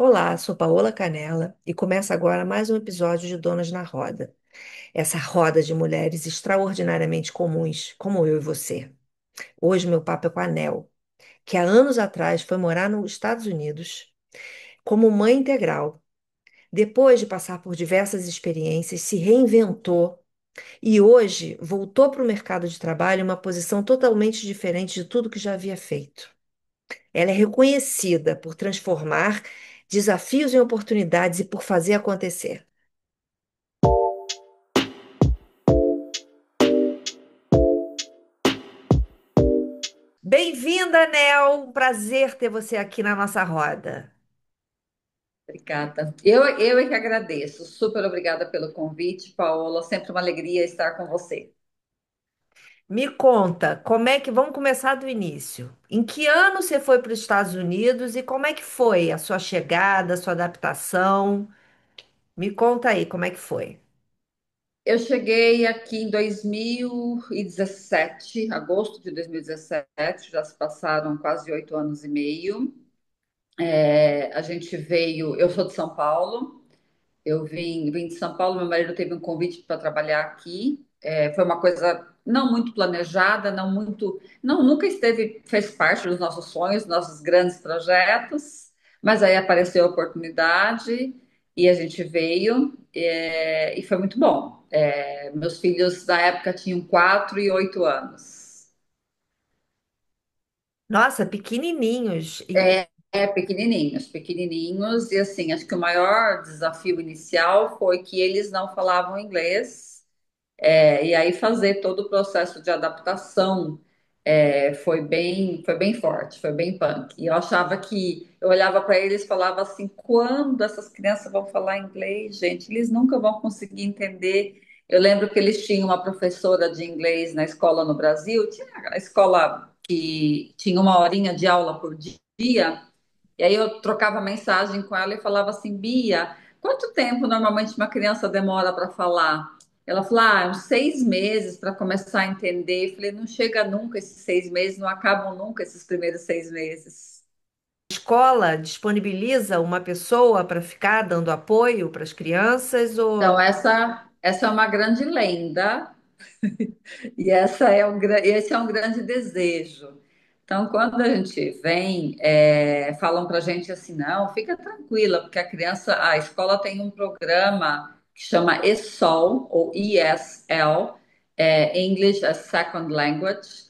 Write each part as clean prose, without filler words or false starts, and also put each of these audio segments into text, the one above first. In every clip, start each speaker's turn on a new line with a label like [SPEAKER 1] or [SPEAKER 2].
[SPEAKER 1] Olá, sou Paola Canela e começa agora mais um episódio de Donas na Roda. Essa roda de mulheres extraordinariamente comuns, como eu e você. Hoje meu papo é com a Nel, que há anos atrás foi morar nos Estados Unidos como mãe integral. Depois de passar por diversas experiências, se reinventou e hoje voltou para o mercado de trabalho em uma posição totalmente diferente de tudo que já havia feito. Ela é reconhecida por transformar desafios em oportunidades e por fazer acontecer. Bem-vinda, Nel. Um prazer ter você aqui na nossa roda.
[SPEAKER 2] Obrigada. Eu é que agradeço. Super obrigada pelo convite, Paola. Sempre uma alegria estar com você.
[SPEAKER 1] Me conta, como é que vamos começar do início? Em que ano você foi para os Estados Unidos e como é que foi a sua chegada, a sua adaptação? Me conta aí, como é que foi?
[SPEAKER 2] Eu cheguei aqui em 2017, agosto de 2017, já se passaram quase 8 anos e meio. A gente veio, eu sou de São Paulo. Eu vim de São Paulo, meu marido teve um convite para trabalhar aqui. Foi uma coisa não muito planejada, não muito, não, nunca esteve, fez parte dos nossos sonhos, dos nossos grandes projetos, mas aí apareceu a oportunidade e a gente veio, e foi muito bom. Meus filhos na época tinham 4 e 8 anos.
[SPEAKER 1] Nossa, pequenininhos.
[SPEAKER 2] Pequenininhos, pequenininhos, e assim, acho que o maior desafio inicial foi que eles não falavam inglês. E aí fazer todo o processo de adaptação foi bem forte, foi bem punk. E eu achava que eu olhava para eles e falava assim: quando essas crianças vão falar inglês, gente, eles nunca vão conseguir entender. Eu lembro que eles tinham uma professora de inglês na escola no Brasil, tinha a escola que tinha uma horinha de aula por dia. E aí eu trocava mensagem com ela e falava assim: Bia, quanto tempo normalmente uma criança demora para falar? Ela falou: uns 6 meses para começar a entender. Eu falei: não chega nunca esses 6 meses, não acabam nunca esses primeiros 6 meses.
[SPEAKER 1] A escola disponibiliza uma pessoa para ficar dando apoio para as crianças ou
[SPEAKER 2] Então, essa é uma grande lenda. E esse é um grande desejo. Então, quando a gente vem, falam para a gente assim, não, fica tranquila, porque a escola tem um programa que chama ESOL, ou ESL, English as Second Language.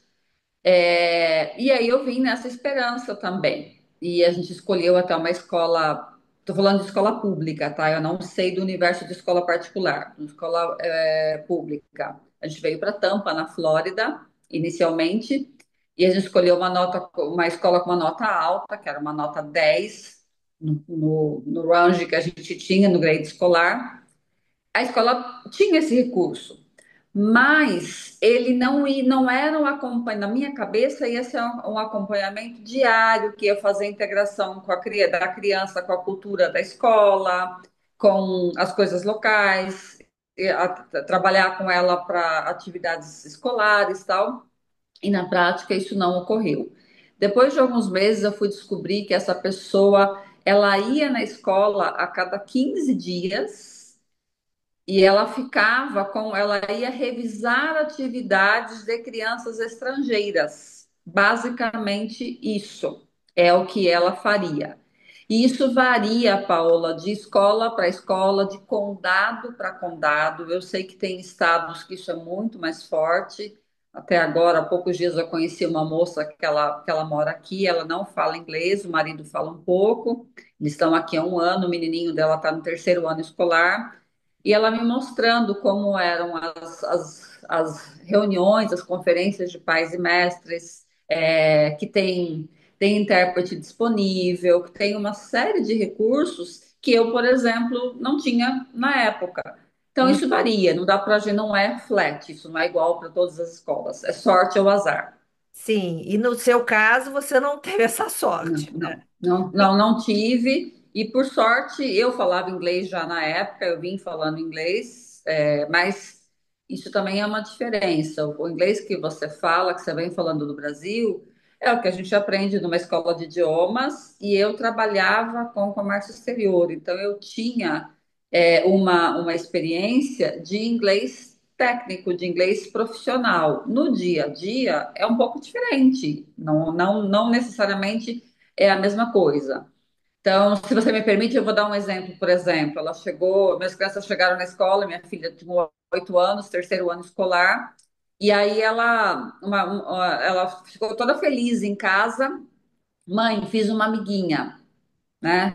[SPEAKER 2] E aí eu vim nessa esperança também. E a gente escolheu até uma escola, estou falando de escola pública, tá? Eu não sei do universo de escola particular, uma escola pública. A gente veio para Tampa, na Flórida, inicialmente, e a gente escolheu uma escola com uma nota alta, que era uma nota 10 no range que a gente tinha no grade escolar. A escola tinha esse recurso, mas ele não era um acompanhamento, na minha cabeça ia ser um acompanhamento diário, que ia fazer a integração da criança com a cultura da escola, com as coisas locais, trabalhar com ela para atividades escolares e tal, e na prática isso não ocorreu. Depois de alguns meses eu fui descobrir que essa pessoa, ela ia na escola a cada 15 dias, e ela ia revisar atividades de crianças estrangeiras. Basicamente isso é o que ela faria. E isso varia, Paola, de escola para escola, de condado para condado. Eu sei que tem estados que isso é muito mais forte. Até agora, há poucos dias eu conheci uma moça que ela mora aqui, ela não fala inglês, o marido fala um pouco. Eles estão aqui há um ano, o menininho dela está no terceiro ano escolar. E ela me mostrando como eram as reuniões, as conferências de pais e mestres, que tem intérprete disponível, que tem uma série de recursos que eu, por exemplo, não tinha na época. Então,
[SPEAKER 1] Hum,
[SPEAKER 2] isso varia, não dá para gente, não é flat, isso não é igual para todas as escolas, é sorte ou azar.
[SPEAKER 1] sim, e no seu caso você não teve essa
[SPEAKER 2] Não,
[SPEAKER 1] sorte, né?
[SPEAKER 2] não, não, não, não tive. E por sorte, eu falava inglês já na época, eu vim falando inglês, mas isso também é uma diferença. O inglês que você fala, que você vem falando do Brasil, É o que a gente aprende numa escola de idiomas e eu trabalhava com comércio exterior, então eu tinha uma experiência de inglês técnico, de inglês profissional. No dia a dia é um pouco diferente, não necessariamente é a mesma coisa. Então, se você me permite, eu vou dar um exemplo. Por exemplo, ela chegou, minhas crianças chegaram na escola, minha filha tinha 8 anos, terceiro ano escolar, e aí ela ficou toda feliz em casa. Mãe, fiz uma amiguinha, né?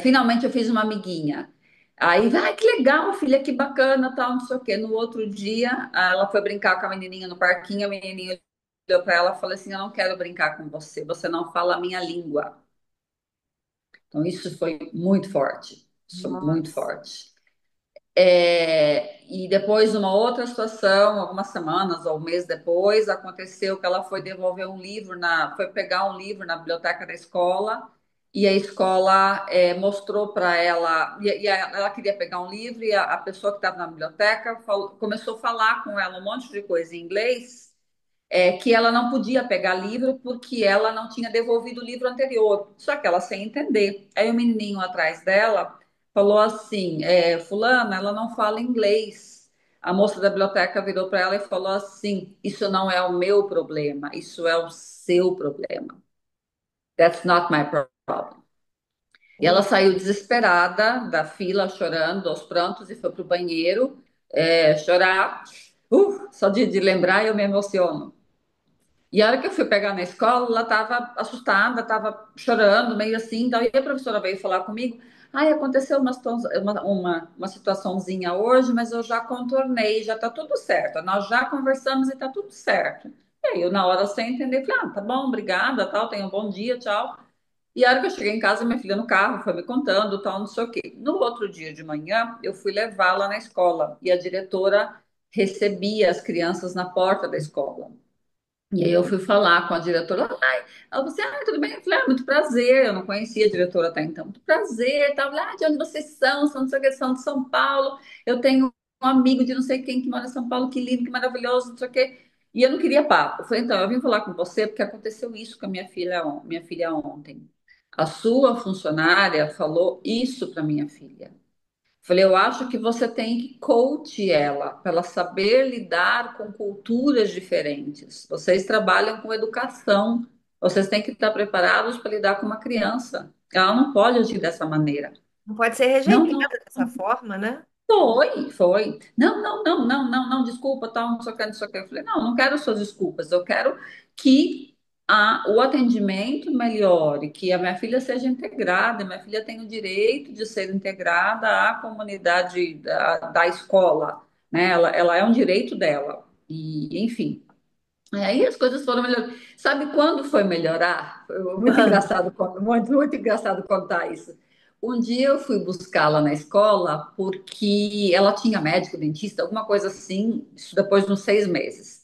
[SPEAKER 2] Finalmente eu fiz uma amiguinha. Aí, que legal, filha, que bacana, tal, não sei o quê. No outro dia, ela foi brincar com a menininha no parquinho, a menininha olhou para ela e falou assim: Eu não quero brincar com você, você não fala a minha língua. Então, isso foi muito forte. Isso muito
[SPEAKER 1] Nossa.
[SPEAKER 2] forte. E depois, uma outra situação, algumas semanas ou um mês depois, aconteceu que ela foi devolver um livro foi pegar um livro na biblioteca da escola e a escola mostrou para ela, ela queria pegar um livro e a pessoa que estava na biblioteca começou a falar com ela um monte de coisa em inglês, que ela não podia pegar livro porque ela não tinha devolvido o livro anterior. Só que ela sem entender. Aí o menininho atrás dela falou assim: Fulana, ela não fala inglês. A moça da biblioteca virou para ela e falou assim: Isso não é o meu problema, isso é o seu problema. That's not my problem. E ela
[SPEAKER 1] Ui.
[SPEAKER 2] saiu desesperada da fila, chorando aos prantos, e foi para o banheiro chorar. Só de lembrar eu me emociono. E a hora que eu fui pegar na escola, ela estava assustada, estava chorando, meio assim. Daí a professora veio falar comigo. Ai, aconteceu uma situaçãozinha hoje, mas eu já contornei, já está tudo certo. Nós já conversamos e está tudo certo. E aí eu, na hora, sem entender, falei, tá bom, obrigada, tal, tenha um bom dia, tchau. E a hora que eu cheguei em casa, minha filha no carro foi me contando, tal, não sei o quê. No outro dia de manhã, eu fui levá-la na escola e a diretora recebia as crianças na porta da escola. E aí eu fui falar com a diretora, ela falou assim, tudo bem? Eu falei, muito prazer, eu não conhecia a diretora até então, muito prazer, tal, de onde vocês são? São, não sei o que, são de São Paulo, eu tenho um amigo de não sei quem que mora em São Paulo, que lindo, que maravilhoso, não sei o que, e eu não queria papo. Eu falei, então, eu vim falar com você porque aconteceu isso com a minha filha ontem. A sua funcionária falou isso para minha filha. Falei, eu acho que você tem que coach ela, para ela saber lidar com culturas diferentes. Vocês trabalham com educação, vocês têm que estar preparados para lidar com uma criança. Ela não pode agir dessa maneira.
[SPEAKER 1] Não pode ser
[SPEAKER 2] Não, não,
[SPEAKER 1] rejeitada dessa forma, né?
[SPEAKER 2] foi. Não, desculpa, tal, não sei o que, não sei o que. Eu falei, não quero suas desculpas, eu quero que o atendimento melhore, que a minha filha seja integrada, minha filha tem o direito de ser integrada à comunidade da escola, né? Ela é um direito dela. E, enfim, aí as coisas foram melhorando. Sabe quando foi melhorar? Foi muito engraçado, muito engraçado contar isso. Um dia eu fui buscá-la na escola porque ela tinha médico, dentista, alguma coisa assim, isso depois de uns 6 meses.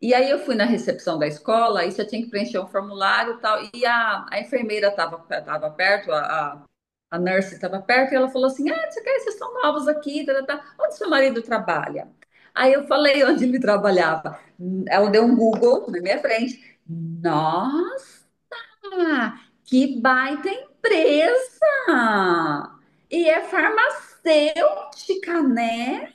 [SPEAKER 2] E aí eu fui na recepção da escola e você tinha que preencher um formulário e tal. E a enfermeira estava perto, a nurse estava perto, e ela falou assim: isso aqui, vocês são novos aqui, onde seu marido trabalha? Aí eu falei onde ele trabalhava. Ela deu um Google na minha frente. Nossa, que baita empresa! E é farmacêutica, né?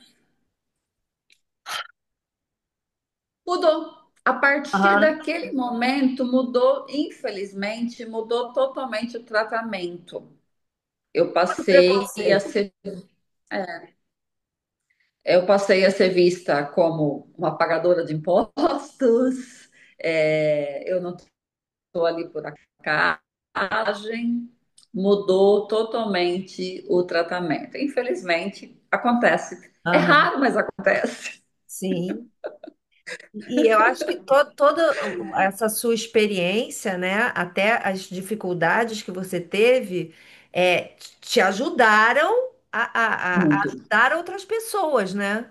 [SPEAKER 2] Mudou. A partir
[SPEAKER 1] Aham.
[SPEAKER 2] daquele momento, mudou, infelizmente, mudou totalmente o tratamento. Eu
[SPEAKER 1] Todo
[SPEAKER 2] passei a
[SPEAKER 1] preconceito.
[SPEAKER 2] ser, eu passei a ser vista como uma pagadora de impostos. Eu não estou ali por acaso, mudou totalmente o tratamento. Infelizmente, acontece. É
[SPEAKER 1] Aham.
[SPEAKER 2] raro, mas acontece.
[SPEAKER 1] Sim. E eu acho que toda essa sua experiência, né, até as dificuldades que você teve, te ajudaram a
[SPEAKER 2] Muito,
[SPEAKER 1] ajudar outras pessoas, né?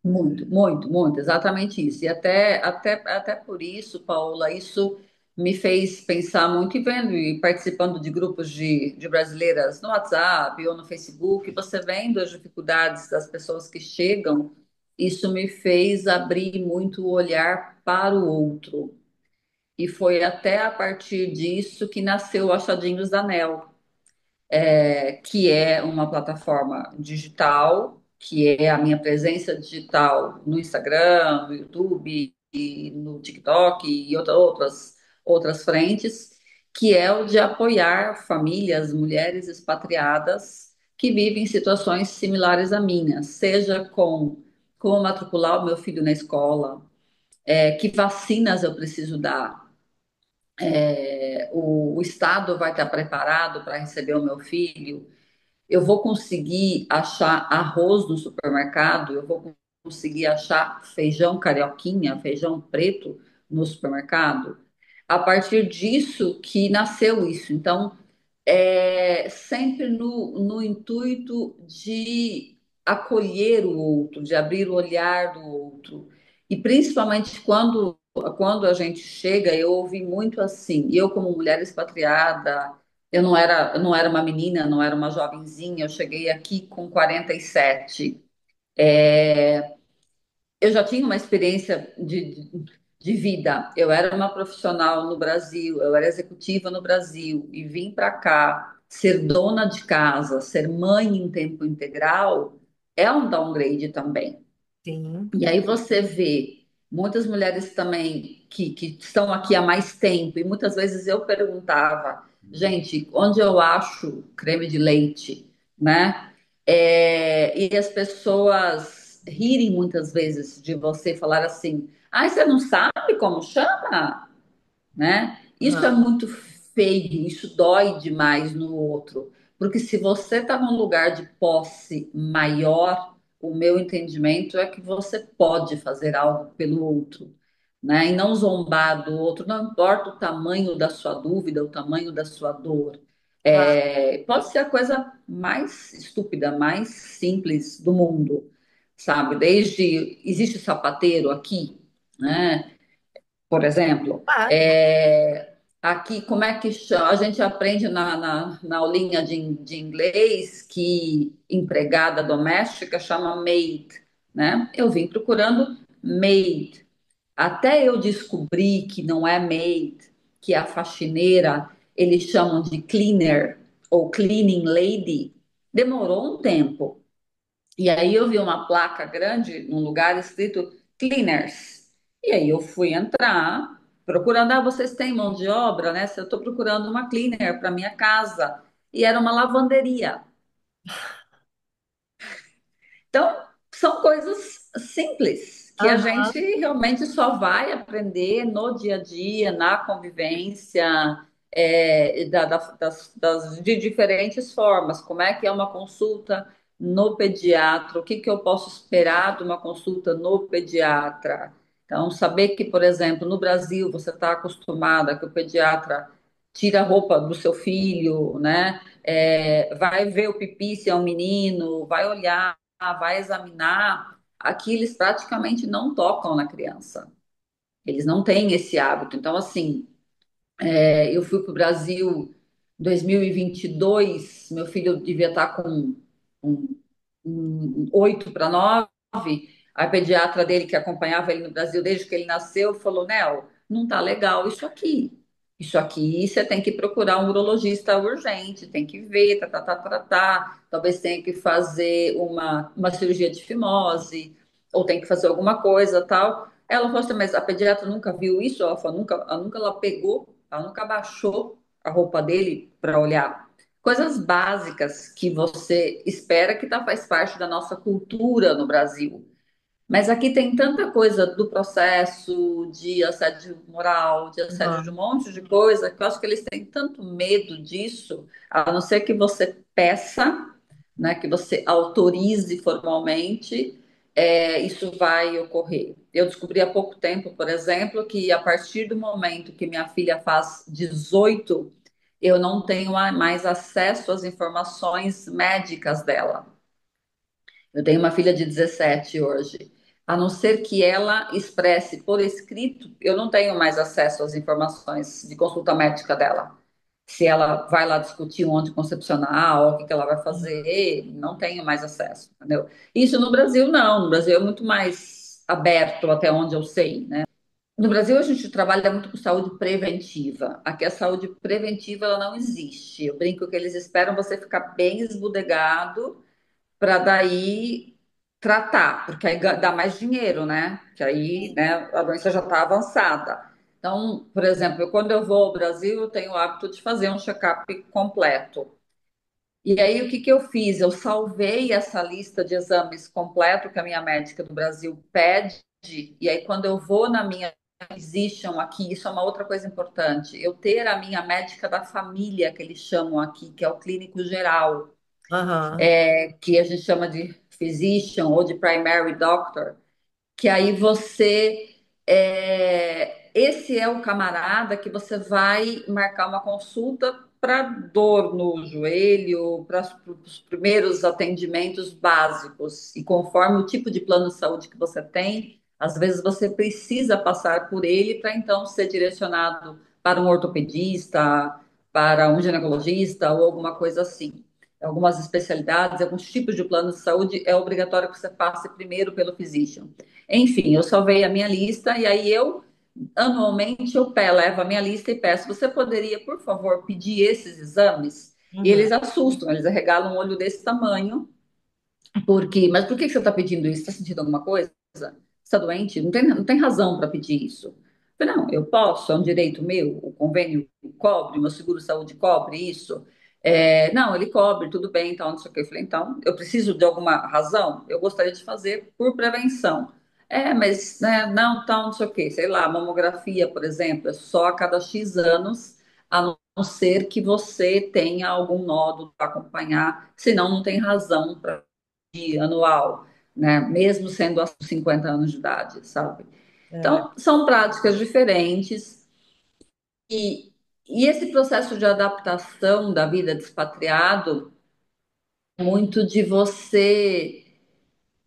[SPEAKER 2] muito, exatamente isso. E até por isso, Paula, isso me fez pensar muito e vendo e participando de grupos de brasileiras no WhatsApp ou no Facebook, você vendo as dificuldades das pessoas que chegam, isso me fez abrir muito o olhar para o outro. e foi até a partir disso que nasceu o Achadinhos da Nel, que é uma plataforma digital, que é a minha presença digital no Instagram, no YouTube, e no TikTok e outras frentes, que é o de apoiar famílias, mulheres expatriadas que vivem situações similares à minha, seja com como matricular o meu filho na escola, que vacinas eu preciso dar, o Estado vai estar preparado para receber o meu filho, eu vou conseguir achar arroz no supermercado, eu vou conseguir achar feijão carioquinha, feijão preto no supermercado. A partir disso que nasceu isso. Então, sempre no intuito de acolher o outro, de abrir o olhar do outro. E principalmente quando a gente chega, eu ouvi muito assim, e eu como mulher expatriada, eu não era uma menina, não era uma jovenzinha, eu cheguei aqui com 47. Eu já tinha uma experiência de vida. Eu era uma profissional no Brasil, eu era executiva no Brasil e vim para cá ser dona de casa, ser mãe em tempo integral, é um downgrade também.
[SPEAKER 1] Sim.
[SPEAKER 2] E aí você vê muitas mulheres também que estão aqui há mais tempo, e muitas vezes eu perguntava, gente, onde eu acho creme de leite, né? E as pessoas rirem muitas vezes de você falar assim, ah, você não sabe como chama? Né? Isso é
[SPEAKER 1] Aham.
[SPEAKER 2] muito feio, isso dói demais no outro, porque se você está num lugar de posse maior, o meu entendimento é que você pode fazer algo pelo outro, né? E não zombar do outro, não importa o tamanho da sua dúvida, o tamanho da sua dor. Pode ser a coisa mais estúpida, mais simples do mundo, sabe? Desde existe sapateiro aqui, né? Por exemplo,
[SPEAKER 1] Ah,
[SPEAKER 2] aqui, como é que chama? A gente aprende na aulinha de inglês que empregada doméstica chama maid, né? Eu vim procurando maid. Até eu descobri que não é maid, que é a faxineira, eles chamam de cleaner ou cleaning lady. Demorou um tempo. E aí eu vi uma placa grande num lugar escrito cleaners. E aí eu fui entrar procurando, vocês têm mão de obra, né? Se eu estou procurando uma cleaner para minha casa. E era uma lavanderia. Então, são coisas simples que a
[SPEAKER 1] aham.
[SPEAKER 2] gente realmente só vai aprender no dia a dia, na convivência, de diferentes formas. Como é que é uma consulta no pediatra? O que que eu posso esperar de uma consulta no pediatra? Então, saber que, por exemplo, no Brasil você está acostumada que o pediatra tira a roupa do seu filho, né? Vai ver o pipi se é um menino, vai olhar, vai examinar, aqui eles praticamente não tocam na criança. Eles não têm esse hábito. Então, assim, eu fui para o Brasil em 2022, meu filho devia estar com um, 8 para 9. A pediatra dele, que acompanhava ele no Brasil desde que ele nasceu, falou: Nel, não tá legal isso aqui. Isso aqui você tem que procurar um urologista urgente, tem que ver, tá. Talvez tenha que fazer uma cirurgia de fimose, ou tem que fazer alguma coisa tal. Ela falou assim, mas a pediatra nunca viu isso? Ela falou, nunca ela pegou, ela nunca abaixou a roupa dele para olhar. Coisas básicas que você espera que faz parte da nossa cultura no Brasil. Mas aqui tem tanta coisa do processo de assédio moral, de assédio de um
[SPEAKER 1] Aham.
[SPEAKER 2] monte de coisa, que eu acho que eles têm tanto medo disso, a não ser que você peça, né, que você autorize formalmente, isso vai ocorrer. Eu descobri há pouco tempo, por exemplo, que a partir do momento que minha filha faz 18, eu não tenho mais acesso às informações médicas dela. Eu tenho uma filha de 17 hoje. A não ser que ela expresse por escrito, eu não tenho mais acesso às informações de consulta médica dela. Se ela vai lá discutir um anticoncepcional, o que que ela vai fazer, não tenho mais acesso, entendeu? Isso no Brasil não, no Brasil é muito mais aberto até onde eu sei, né? No Brasil, a gente trabalha muito com saúde preventiva. Aqui a saúde preventiva ela não existe. Eu brinco que eles esperam você ficar bem esbudegado para daí tratar, porque aí dá mais dinheiro, né? Que aí, né, a doença já está avançada. Então, por exemplo, quando eu vou ao Brasil, eu tenho o hábito de fazer um check-up completo. E aí, o que que eu fiz? Eu salvei essa lista de exames completo que a minha médica do Brasil pede. E aí, quando eu vou na minha physician aqui, isso é uma outra coisa importante. Eu ter a minha médica da família, que eles chamam aqui, que é o clínico geral,
[SPEAKER 1] Aham,
[SPEAKER 2] que a gente chama de physician ou de primary doctor, que aí você esse é o camarada que você vai marcar uma consulta para dor no joelho, para os primeiros atendimentos básicos. E conforme o tipo de plano de saúde que você tem, às vezes você precisa passar por ele para então ser direcionado para um ortopedista, para um ginecologista ou alguma coisa assim. Algumas especialidades, alguns tipos de plano de saúde, é obrigatório que você passe primeiro pelo physician. Enfim, eu salvei a minha lista e aí anualmente, levo a minha lista e peço, você poderia, por favor, pedir esses exames? E
[SPEAKER 1] uhum,
[SPEAKER 2] eles assustam, eles arregalam um olho desse tamanho, mas por que você está pedindo isso? Está sentindo alguma coisa? Você está doente? Não tem razão para pedir isso. Eu falei, não, eu posso, é um direito meu, o convênio cobre, o meu seguro-saúde cobre isso. Não, ele cobre, tudo bem, então, não sei o que. Eu falei, então, eu preciso de alguma razão? Eu gostaria de fazer por prevenção. Mas, né, não, então, não sei o que, sei lá, mamografia, por exemplo, é só a cada X anos, a não ser que você tenha algum nódulo para acompanhar, senão não tem razão para anual, né? Mesmo sendo aos 50 anos de idade, sabe?
[SPEAKER 1] é,
[SPEAKER 2] Então, são práticas diferentes e, e esse processo de adaptação da vida de expatriado é muito de você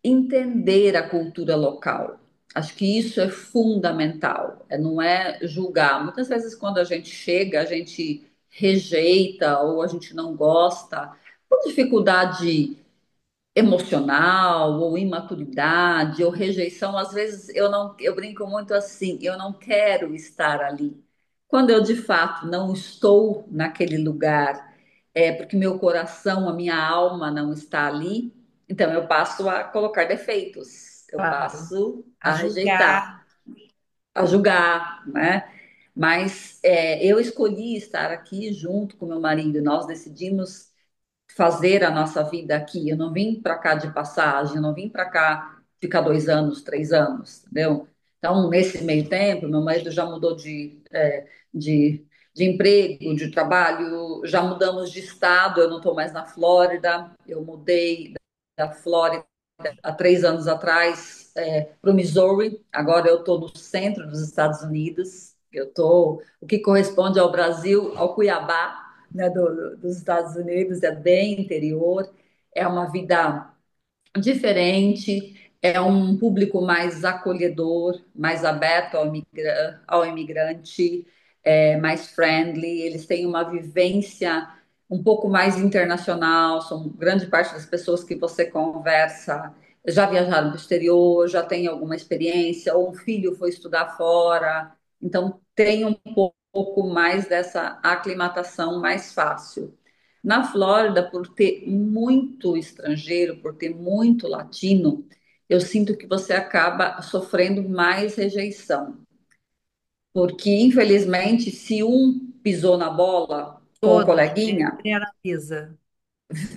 [SPEAKER 2] entender a cultura local. Acho que isso é fundamental, não é julgar. Muitas vezes, quando a gente chega, a gente rejeita ou a gente não gosta, por dificuldade emocional ou imaturidade ou rejeição, às vezes eu brinco muito assim, eu não quero estar ali. Quando eu de fato não estou naquele lugar, porque meu coração, a minha alma não está ali, então eu passo a colocar defeitos, eu
[SPEAKER 1] claro.
[SPEAKER 2] passo
[SPEAKER 1] A
[SPEAKER 2] a
[SPEAKER 1] julgar.
[SPEAKER 2] rejeitar, a julgar, né? Mas eu escolhi estar aqui junto com meu marido, nós decidimos fazer a nossa vida aqui. Eu não vim para cá de passagem, eu não vim para cá ficar 2 anos, 3 anos, entendeu? Então, nesse meio tempo, meu marido já mudou de, de emprego, de trabalho, já mudamos de estado, eu não estou mais na Flórida, eu mudei da Flórida há 3 anos atrás para o Missouri, agora eu estou no centro dos Estados Unidos, eu estou, o que corresponde ao Brasil, ao Cuiabá, né, dos Estados Unidos, é bem interior, é uma vida diferente, é um público mais acolhedor, mais aberto ao imigrante, mais friendly, eles têm uma vivência um pouco mais internacional, são grande parte das pessoas que você conversa já viajaram para o exterior, já tem alguma experiência, ou um filho foi estudar fora, então tem um pouco mais dessa aclimatação mais fácil. Na Flórida, por ter muito estrangeiro, por ter muito latino, eu sinto que você acaba sofrendo mais rejeição. Porque, infelizmente, se um pisou na bola com o
[SPEAKER 1] Todos, né?
[SPEAKER 2] coleguinha,
[SPEAKER 1] Generaliza.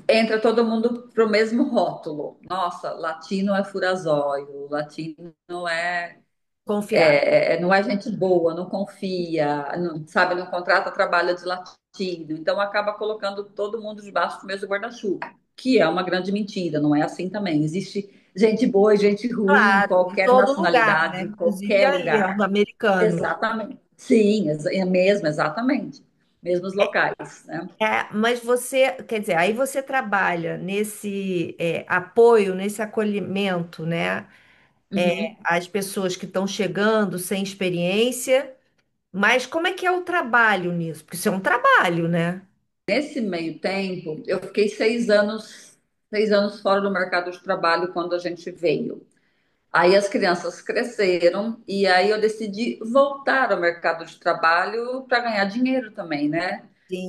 [SPEAKER 2] entra todo mundo para o mesmo rótulo. Nossa, latino é furazóio, latino é
[SPEAKER 1] Confiar.
[SPEAKER 2] não é gente boa, não confia, não, sabe, não contrata trabalho de latino, então acaba colocando todo mundo debaixo do mesmo guarda-chuva, que é uma grande mentira, não é assim também. Existe gente boa e gente ruim em
[SPEAKER 1] Claro, em
[SPEAKER 2] qualquer
[SPEAKER 1] todo lugar, né?
[SPEAKER 2] nacionalidade, em
[SPEAKER 1] Inclusive
[SPEAKER 2] qualquer
[SPEAKER 1] aí, ó, do
[SPEAKER 2] lugar.
[SPEAKER 1] americano.
[SPEAKER 2] Exatamente. Sim, é mesmo, exatamente. Mesmos locais, né?
[SPEAKER 1] Mas você, quer dizer, aí você trabalha nesse apoio, nesse acolhimento, né?
[SPEAKER 2] Uhum.
[SPEAKER 1] As pessoas que estão chegando sem experiência, mas como é que é o trabalho nisso? Porque isso é um trabalho, né?
[SPEAKER 2] Nesse meio tempo, eu fiquei 6 anos fora do mercado de trabalho quando a gente veio. Aí as crianças cresceram e aí eu decidi voltar ao mercado de trabalho para ganhar dinheiro também, né?
[SPEAKER 1] Sim,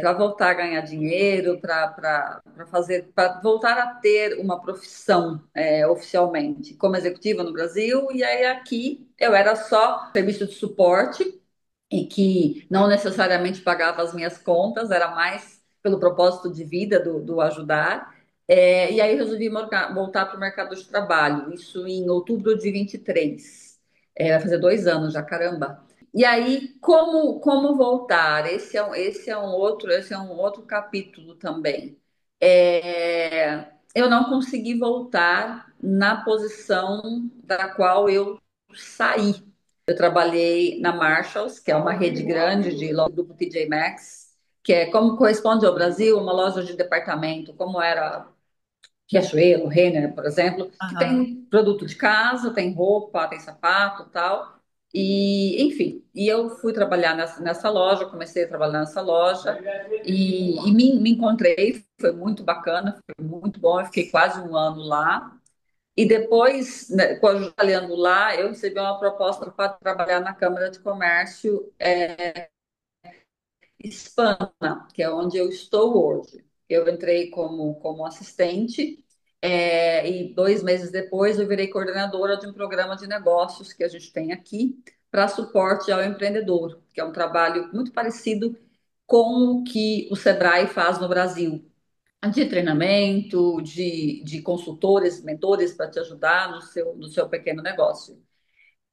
[SPEAKER 2] Para voltar a ganhar dinheiro, para fazer, para voltar a ter uma profissão oficialmente como executiva no Brasil. E aí aqui eu era só serviço de suporte e que não necessariamente pagava as minhas contas, era mais pelo propósito de vida do ajudar. E aí resolvi voltar para o mercado de trabalho, isso em outubro de 23. Vai fazer 2 anos já, caramba. E aí, como voltar? Esse é um outro capítulo também. Eu não consegui voltar na posição da qual eu saí. Eu trabalhei na Marshalls, que é uma rede grande de loja do grupo TJ Maxx, que é como corresponde ao Brasil, uma loja de departamento, como era Riachuelo, Renner, por exemplo, que
[SPEAKER 1] aham.
[SPEAKER 2] tem produto de casa, tem roupa, tem sapato, tal. E, enfim, eu fui trabalhar nessa loja, comecei a trabalhar nessa loja e me encontrei, foi muito bacana, foi muito bom, eu fiquei quase um ano lá. E depois, né, trabalhando lá, eu recebi uma proposta para trabalhar na Câmara de Comércio Hispana, que é onde eu estou hoje. Eu entrei como assistente, e 2 meses depois eu virei coordenadora de um programa de negócios que a gente tem aqui para suporte ao empreendedor, que é um trabalho muito parecido com o que o Sebrae faz no Brasil, de treinamento, de consultores, mentores para te ajudar no seu pequeno negócio.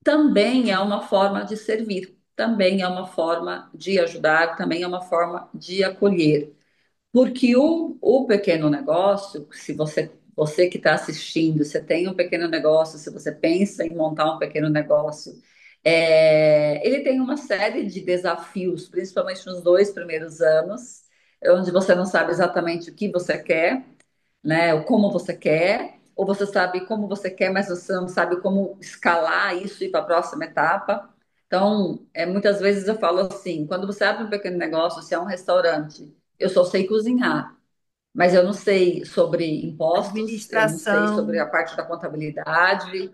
[SPEAKER 2] Também é uma forma de servir, também é uma forma de ajudar, também é uma forma de acolher. Porque o pequeno negócio, se você que está assistindo, você tem um pequeno negócio, se você pensa em montar um pequeno negócio, ele tem uma série de desafios, principalmente nos 2 primeiros anos, onde você não sabe exatamente o que você quer, né? Ou como você quer, ou você sabe como você quer, mas você não sabe como escalar isso e ir para a próxima etapa. Então, muitas vezes eu falo assim, quando você abre um pequeno negócio, se é um restaurante, eu só sei cozinhar, mas eu não sei sobre impostos, eu não sei sobre
[SPEAKER 1] Administração.
[SPEAKER 2] a parte da contabilidade,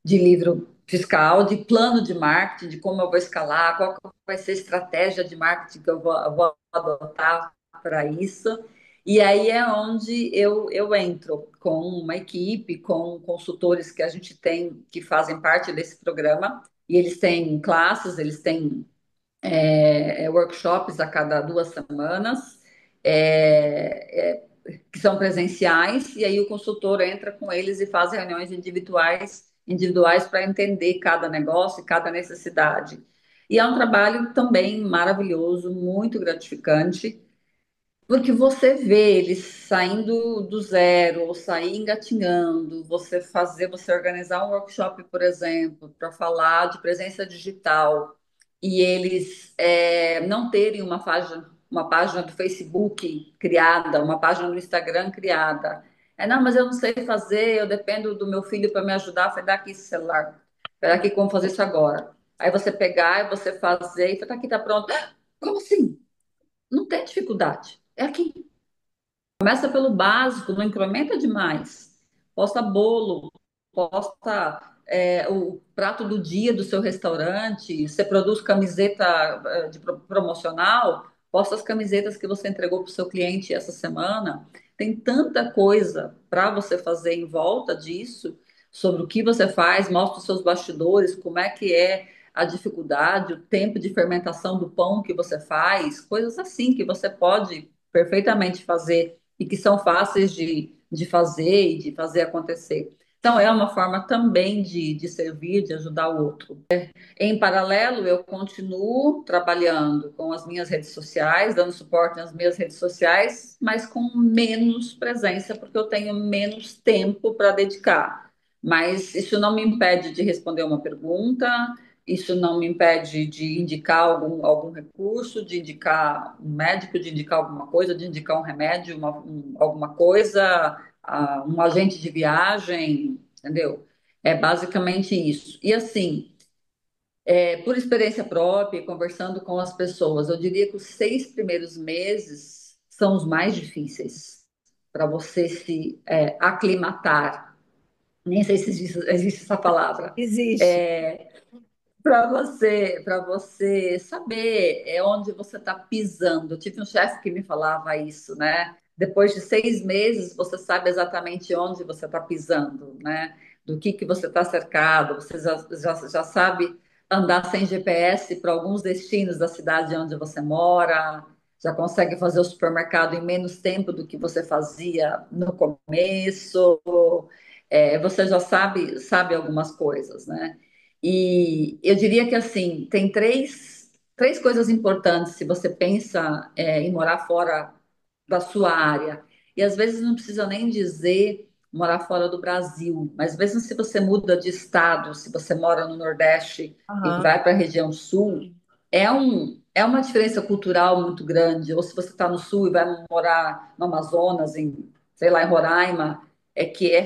[SPEAKER 2] de livro fiscal, de plano de marketing, de como eu vou escalar, qual que vai ser a estratégia de marketing que eu vou adotar para isso. E aí é onde eu entro com uma equipe, com consultores que a gente tem que fazem parte desse programa, e eles têm classes, eles têm workshops a cada 2 semanas, que são presenciais, e aí o consultor entra com eles e faz reuniões individuais para entender cada negócio e cada necessidade. E é um trabalho também maravilhoso, muito gratificante, porque você vê eles saindo do zero, ou sair engatinhando, você organizar um workshop, por exemplo, para falar de presença digital, e eles não terem uma página do Facebook criada, uma página do Instagram criada. Não, mas eu não sei fazer, eu dependo do meu filho para me ajudar. Foi daqui esse celular, foi daqui como fazer isso agora. Aí você pegar e você fazer, e tá aqui, tá pronto. Como assim? Não tem dificuldade. É aqui. Começa pelo básico, não incrementa demais. Posta bolo, posta o prato do dia do seu restaurante. Você produz camiseta de promocional, posta as camisetas que você entregou para o seu cliente essa semana. Tem tanta coisa para você fazer em volta disso, sobre o que você faz, mostra os seus bastidores, como é que é a dificuldade, o tempo de fermentação do pão que você faz, coisas assim que você pode perfeitamente fazer e que são fáceis de fazer e de fazer acontecer. Então, é uma forma também de servir, de ajudar o outro. Em paralelo, eu continuo trabalhando com as minhas redes sociais, dando suporte nas minhas redes sociais, mas com menos presença, porque eu tenho menos tempo para dedicar. Mas isso não me impede de responder uma pergunta, isso não me impede de indicar algum recurso, de indicar um médico, de indicar alguma coisa, de indicar um remédio, alguma coisa, um agente de viagem, entendeu? É basicamente isso. E assim. Por experiência própria, conversando com as pessoas, eu diria que os 6 primeiros meses são os mais difíceis para você se aclimatar. Nem sei se existe essa palavra.
[SPEAKER 1] Existe.
[SPEAKER 2] É, para você saber onde você está pisando. Eu tive um chefe que me falava isso, né? Depois de 6 meses, você sabe exatamente onde você está pisando, né? Do que você está cercado. Você já sabe andar sem GPS para alguns destinos da cidade onde você mora. Já consegue fazer o supermercado em menos tempo do que você fazia no começo. Você já sabe algumas coisas, né? E eu diria que assim, tem três coisas importantes se você pensa em morar fora da sua área. E às vezes não precisa nem dizer morar fora do Brasil, mas mesmo se você muda de estado, se você mora no Nordeste e
[SPEAKER 1] Aham.
[SPEAKER 2] vai para a região Sul, é uma diferença cultural muito grande. Ou se você está no Sul e vai morar no Amazonas, sei lá, em Roraima,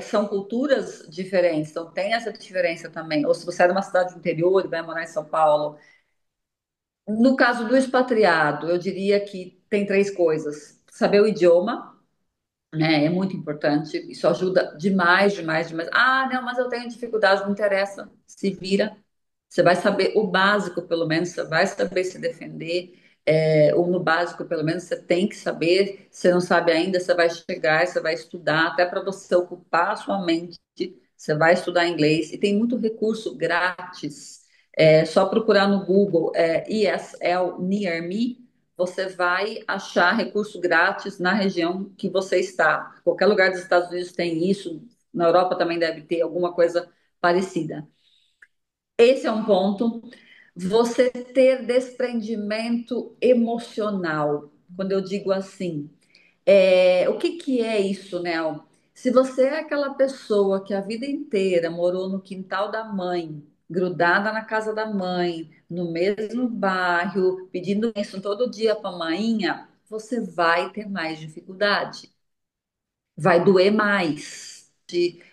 [SPEAKER 2] são culturas diferentes, então tem essa diferença também. Ou se você é de uma cidade do interior e vai morar em São Paulo. No caso do expatriado, eu diria que tem três coisas: saber o idioma, né, é muito importante, isso ajuda demais, demais, demais. Ah, não, mas eu tenho dificuldade, não interessa, se vira. Você vai saber o básico, pelo menos, você vai saber se defender, ou no básico, pelo menos, você tem que saber. Se não sabe ainda, você vai chegar, você vai estudar, até para você ocupar a sua mente, você vai estudar inglês. E tem muito recurso grátis. Só procurar no Google ESL Near Me, você vai achar recurso grátis na região que você está. Qualquer lugar dos Estados Unidos tem isso, na Europa também deve ter alguma coisa parecida. Esse é um ponto. Você ter desprendimento emocional. Quando eu digo assim, o que que é isso, Nel? Se você é aquela pessoa que a vida inteira morou no quintal da mãe, grudada na casa da mãe, no mesmo bairro, pedindo isso todo dia para a mainha, você vai ter mais dificuldade, vai doer mais.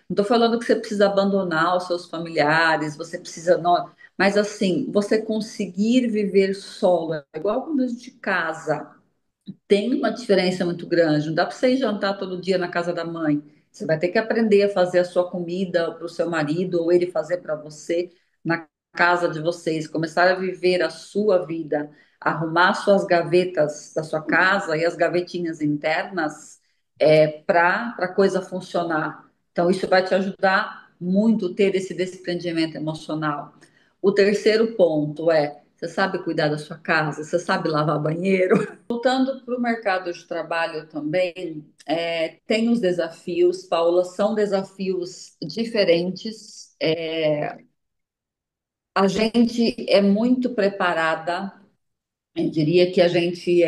[SPEAKER 2] Não estou falando que você precisa abandonar os seus familiares, você precisa não, mas assim, você conseguir viver solo, é igual quando a gente casa. Tem uma diferença muito grande. Não dá para você ir jantar todo dia na casa da mãe. Você vai ter que aprender a fazer a sua comida para o seu marido ou ele fazer para você na casa de vocês. Começar a viver a sua vida, arrumar suas gavetas da sua casa e as gavetinhas internas para a coisa funcionar. Então, isso vai te ajudar muito ter esse desprendimento emocional. O terceiro ponto você sabe cuidar da sua casa, você sabe lavar banheiro. Voltando para o mercado de trabalho também, tem os desafios, Paula, são desafios diferentes. A gente é muito preparada, eu diria que a gente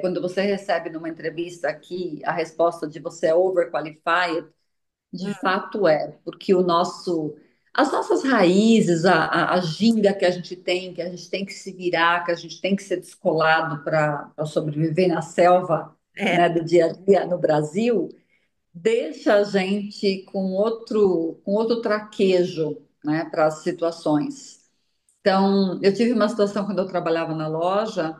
[SPEAKER 2] quando você recebe numa entrevista aqui a resposta de você é overqualified, de fato porque as nossas raízes, a ginga que a gente tem, que a gente tem que se virar, que a gente tem que ser descolado para sobreviver na selva,
[SPEAKER 1] É,
[SPEAKER 2] né, do dia a dia no Brasil, deixa a gente com outro traquejo, né, para as situações. Então, eu tive uma situação quando eu trabalhava na loja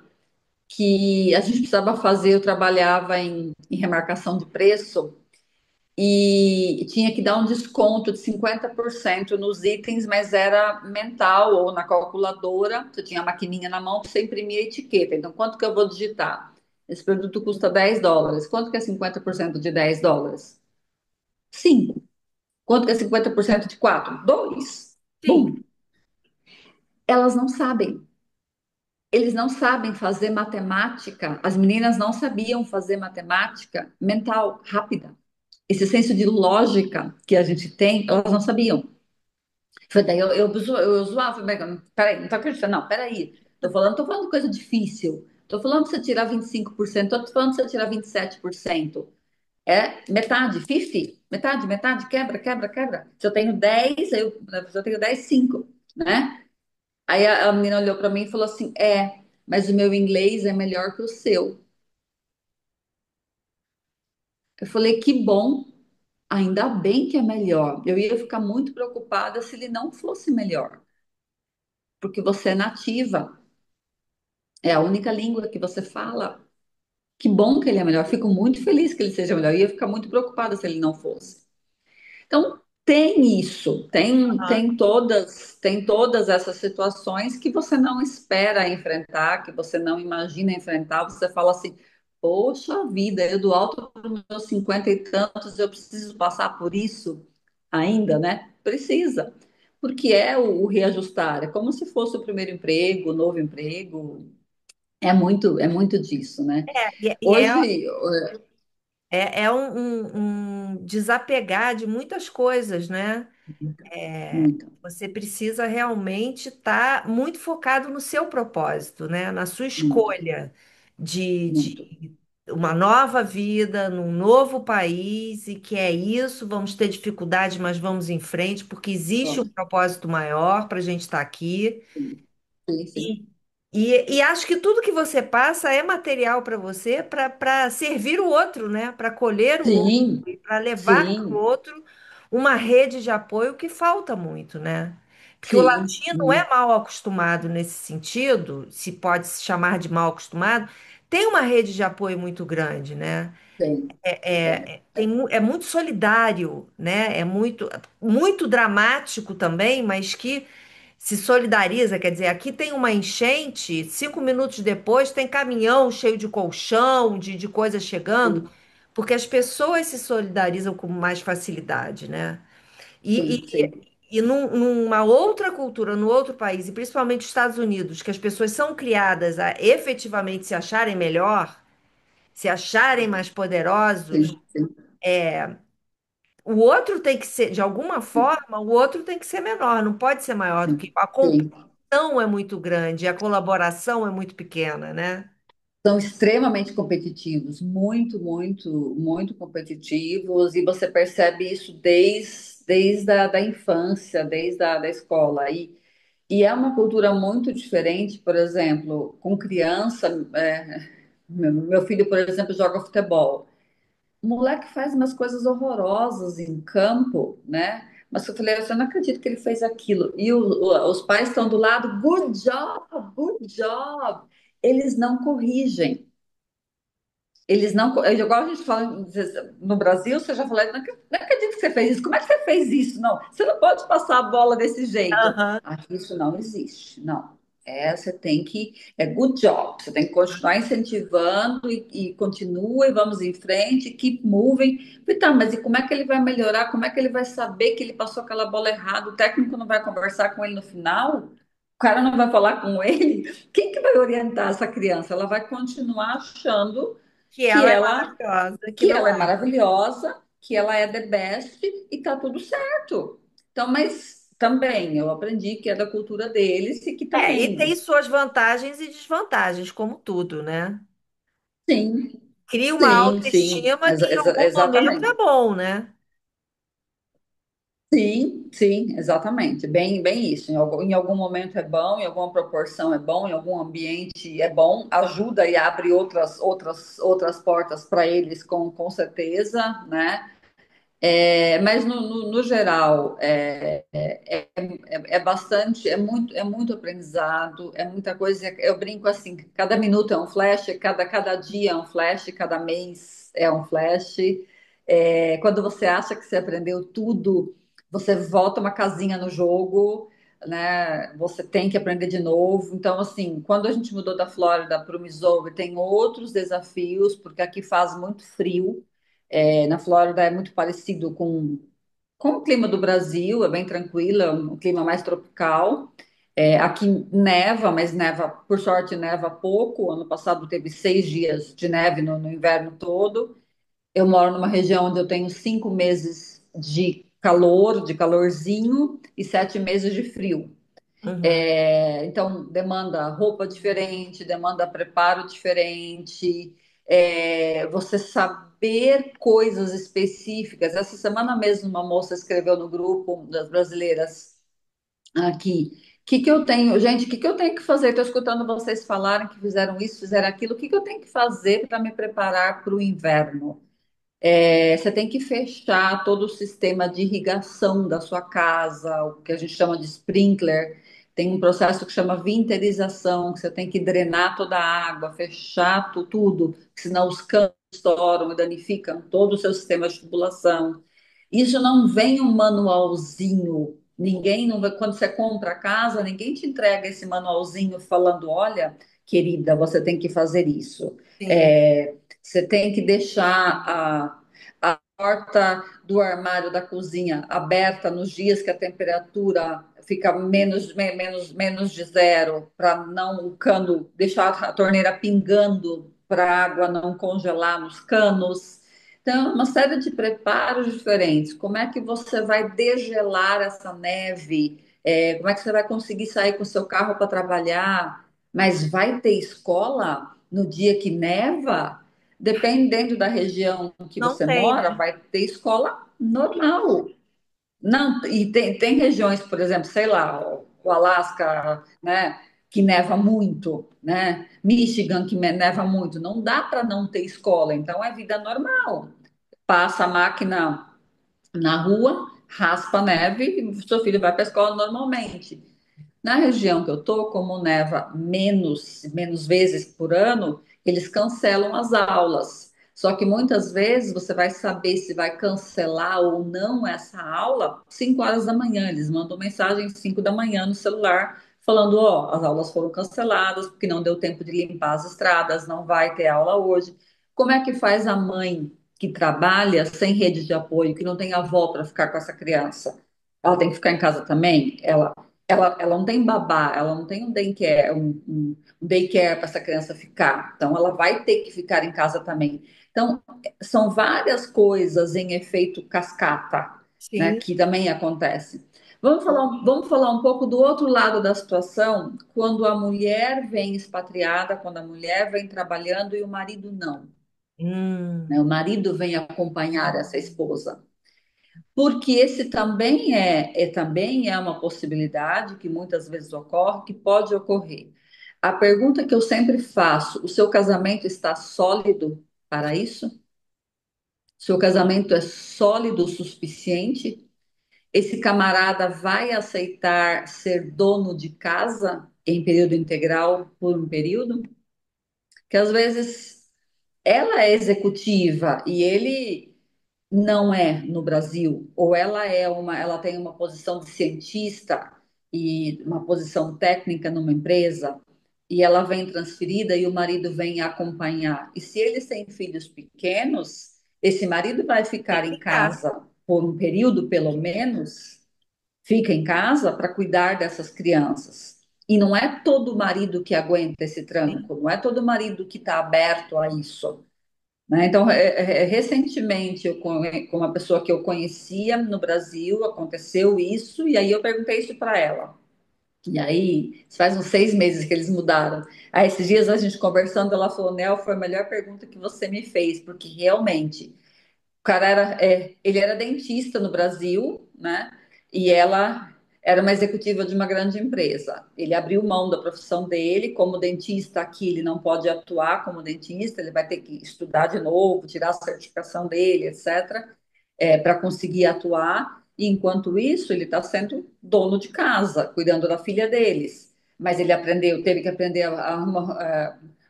[SPEAKER 2] que a gente precisava fazer, eu trabalhava em remarcação de preço e tinha que dar um desconto de 50% nos itens, mas era mental ou na calculadora. Você tinha a maquininha na mão, você imprimia a etiqueta. Então, quanto que eu vou digitar? Esse produto custa US$ 10. Quanto que é 50% de US$ 10? 5. Quanto que é 50% de 4? 2.
[SPEAKER 1] sim,
[SPEAKER 2] Bum. Elas não sabem. Eles não sabem fazer matemática. As meninas não sabiam fazer matemática mental rápida. Esse senso de lógica que a gente tem, elas não sabiam. Foi daí eu zoava, falei, peraí, não tô acreditando, não, peraí. Tô falando de coisa difícil. Tô falando de você tirar 25%, tô falando de você tirar 27%. É metade, 50, metade, metade, quebra, quebra, quebra. Se eu tenho 10, se eu tenho 10, 5, né? Aí a menina olhou para mim e falou assim: mas o meu inglês é melhor que o seu. Eu falei: que bom, ainda bem que é melhor. Eu ia ficar muito preocupada se ele não fosse melhor, porque você é nativa, é a única língua que você fala. Que bom que ele é melhor. Fico muito feliz que ele seja melhor. Eu ia ficar muito preocupada se ele não fosse. Então, Tem isso, tem todas essas situações que você não espera enfrentar, que você não imagina enfrentar. Você fala assim, poxa vida, eu do alto para os meus 50 e tantos, eu preciso passar por isso ainda, né? Precisa, porque é o reajustar, é como se fosse o primeiro emprego, o novo emprego, é muito disso, né?
[SPEAKER 1] E
[SPEAKER 2] Hoje,
[SPEAKER 1] é um desapegar de muitas coisas, né?
[SPEAKER 2] muito,
[SPEAKER 1] Você precisa realmente estar muito focado no seu propósito, né? Na sua
[SPEAKER 2] muito,
[SPEAKER 1] escolha de
[SPEAKER 2] muito.
[SPEAKER 1] uma nova vida, num novo país, e que é isso, vamos ter dificuldade, mas vamos em frente, porque existe um
[SPEAKER 2] Bom,
[SPEAKER 1] propósito maior para a gente estar aqui.
[SPEAKER 2] sim, sim, sim,
[SPEAKER 1] E, e acho que tudo que você passa é material para você para servir o outro, né? Para colher o outro,
[SPEAKER 2] sim,
[SPEAKER 1] para levar para o
[SPEAKER 2] sim.
[SPEAKER 1] outro uma rede de apoio que falta muito, né? Porque o
[SPEAKER 2] Sim,
[SPEAKER 1] latino é mal acostumado nesse sentido, se pode se chamar de mal acostumado, tem uma rede de apoio muito grande, né?
[SPEAKER 2] tem, tem,
[SPEAKER 1] É muito solidário, né? É muito dramático também, mas que se solidariza. Quer dizer, aqui tem uma enchente, 5 minutos depois tem caminhão cheio de colchão, de coisas chegando,
[SPEAKER 2] sim,
[SPEAKER 1] porque as pessoas se solidarizam com mais facilidade, né? E,
[SPEAKER 2] sim, sim,
[SPEAKER 1] numa outra cultura, no outro país, e principalmente os Estados Unidos, que as pessoas são criadas a efetivamente se acharem melhor, se acharem mais poderosos.
[SPEAKER 2] sim, sim,
[SPEAKER 1] O outro tem que ser, de alguma forma, o outro tem que ser menor, não pode ser maior do que.
[SPEAKER 2] sim,
[SPEAKER 1] A
[SPEAKER 2] sim.
[SPEAKER 1] competição é muito grande, a colaboração é muito pequena, né?
[SPEAKER 2] São extremamente competitivos, muito, muito, muito competitivos, e você percebe isso desde a da infância, desde a da escola. E é uma cultura muito diferente, por exemplo, com criança. Meu filho, por exemplo, joga futebol. O moleque faz umas coisas horrorosas em campo, né? Mas eu falei, eu não acredito que ele fez aquilo. E os pais estão do lado, good job, good job. Eles não corrigem. Eles não, igual a gente fala no Brasil, você já falou, não acredito que você fez isso. Como é que você fez isso? Não, você não pode passar a bola desse jeito.
[SPEAKER 1] Aham.
[SPEAKER 2] Aqui isso não existe, não. Você tem que, good job, você tem que continuar incentivando e continua e vamos em frente, keep moving. Falei, tá, mas e como é que ele vai melhorar? Como é que ele vai saber que ele passou aquela bola errada? O técnico não vai conversar com ele no final? O cara não vai falar com ele? Quem que vai orientar essa criança? Ela vai continuar achando
[SPEAKER 1] Que
[SPEAKER 2] que
[SPEAKER 1] ela é
[SPEAKER 2] ela
[SPEAKER 1] maravilhosa, que
[SPEAKER 2] que
[SPEAKER 1] não
[SPEAKER 2] ela é
[SPEAKER 1] é.
[SPEAKER 2] maravilhosa, que ela é the best e tá tudo certo. Então, mas também eu aprendi que é da cultura deles e que
[SPEAKER 1] E tem
[SPEAKER 2] também,
[SPEAKER 1] suas vantagens e desvantagens, como tudo, né?
[SPEAKER 2] sim,
[SPEAKER 1] Cria uma
[SPEAKER 2] sim, sim,
[SPEAKER 1] autoestima que em algum momento é
[SPEAKER 2] exatamente.
[SPEAKER 1] bom, né?
[SPEAKER 2] Sim, sim, exatamente. Bem, bem isso. Em algum momento é bom, em alguma proporção é bom, em algum ambiente é bom, ajuda e abre outras portas para eles, com certeza, né? Mas no geral é bastante, é muito aprendizado, é muita coisa. Eu brinco assim, cada minuto é um flash, cada dia é um flash, cada mês é um flash. Quando você acha que você aprendeu tudo, você volta uma casinha no jogo, né? Você tem que aprender de novo. Então, assim, quando a gente mudou da Flórida para o Missouri, tem outros desafios, porque aqui faz muito frio. Na Flórida é muito parecido com o clima do Brasil, é bem tranquilo, é um clima mais tropical. Aqui neva, mas neva, por sorte, neva pouco. Ano passado teve 6 dias de neve no inverno todo. Eu moro numa região onde eu tenho 5 meses de calor, de calorzinho, e 7 meses de frio.
[SPEAKER 1] Uhum.
[SPEAKER 2] Então, demanda roupa diferente, demanda preparo diferente, você saber coisas específicas. Essa semana mesmo, uma moça escreveu no grupo das brasileiras aqui. O que que eu tenho, gente, o que que eu tenho que fazer? Estou escutando vocês falarem que fizeram isso, fizeram aquilo. O que que eu tenho que fazer para me preparar para o inverno? Você tem que fechar todo o sistema de irrigação da sua casa, o que a gente chama de sprinkler. Tem um processo que chama vinterização, que você tem que drenar toda a água, fechar tudo, senão os canos estouram e danificam todo o seu sistema de tubulação. Isso não vem um manualzinho. Ninguém não vai, quando você compra a casa, ninguém te entrega esse manualzinho falando, olha, querida, você tem que fazer isso.
[SPEAKER 1] Sim.
[SPEAKER 2] Você tem que deixar a porta do armário da cozinha aberta nos dias que a temperatura fica menos de zero, para não o cano deixar a torneira pingando para a água não congelar nos canos. Então, uma série de preparos diferentes. Como é que você vai degelar essa neve? Como é que você vai conseguir sair com o seu carro para trabalhar? Mas vai ter escola no dia que neva? Dependendo da região que
[SPEAKER 1] Não
[SPEAKER 2] você
[SPEAKER 1] tem,
[SPEAKER 2] mora,
[SPEAKER 1] né?
[SPEAKER 2] vai ter escola normal. Não, e tem regiões, por exemplo, sei lá, o Alasca, né, que neva muito, né? Michigan, que neva muito. Não dá para não ter escola, então é vida normal. Passa a máquina na rua, raspa a neve e seu filho vai para a escola normalmente. Na região que eu tô, como neva menos vezes por ano, eles cancelam as aulas. Só que muitas vezes você vai saber se vai cancelar ou não essa aula 5 horas da manhã. Eles mandam mensagem às 5 da manhã no celular falando, ó, as aulas foram canceladas porque não deu tempo de limpar as estradas, não vai ter aula hoje. Como é que faz a mãe que trabalha sem rede de apoio, que não tem avó para ficar com essa criança? Ela tem que ficar em casa também? Ela não tem babá, ela não tem um daycare para essa criança ficar. Então, ela vai ter que ficar em casa também. Então, são várias coisas em efeito cascata, né,
[SPEAKER 1] Sim.
[SPEAKER 2] que também acontece. Vamos falar um pouco do outro lado da situação, quando a mulher vem expatriada, quando a mulher vem trabalhando e o marido não, né?
[SPEAKER 1] Hum,
[SPEAKER 2] O marido vem acompanhar essa esposa. Porque esse também é uma possibilidade que muitas vezes ocorre, que pode ocorrer. A pergunta que eu sempre faço: o seu casamento está sólido para isso? Seu casamento é sólido o suficiente? Esse camarada vai aceitar ser dono de casa em período integral por um período? Que às vezes ela é executiva e ele não é no Brasil, ou ela tem uma posição de cientista e uma posição técnica numa empresa, e ela vem transferida e o marido vem acompanhar. E se eles têm filhos pequenos, esse marido vai
[SPEAKER 1] tem
[SPEAKER 2] ficar
[SPEAKER 1] que
[SPEAKER 2] em
[SPEAKER 1] ficar.
[SPEAKER 2] casa por um período, pelo menos, fica em casa para cuidar dessas crianças. E não é todo marido que aguenta esse
[SPEAKER 1] Sim.
[SPEAKER 2] tranco, não é todo marido que está aberto a isso, né? Então, recentemente, com uma pessoa que eu conhecia no Brasil, aconteceu isso, e aí eu perguntei isso para ela. E aí, faz uns 6 meses que eles mudaram. Aí, esses dias a gente conversando, ela falou: Nel, foi a melhor pergunta que você me fez, porque realmente o cara ele era dentista no Brasil, né? E ela era uma executiva de uma grande empresa. Ele abriu mão da profissão dele como dentista aqui, ele não pode atuar como dentista, ele vai ter que estudar de novo, tirar a certificação dele, etc., para conseguir atuar. E enquanto isso, ele está sendo dono de casa, cuidando da filha deles. Mas ele teve que aprender a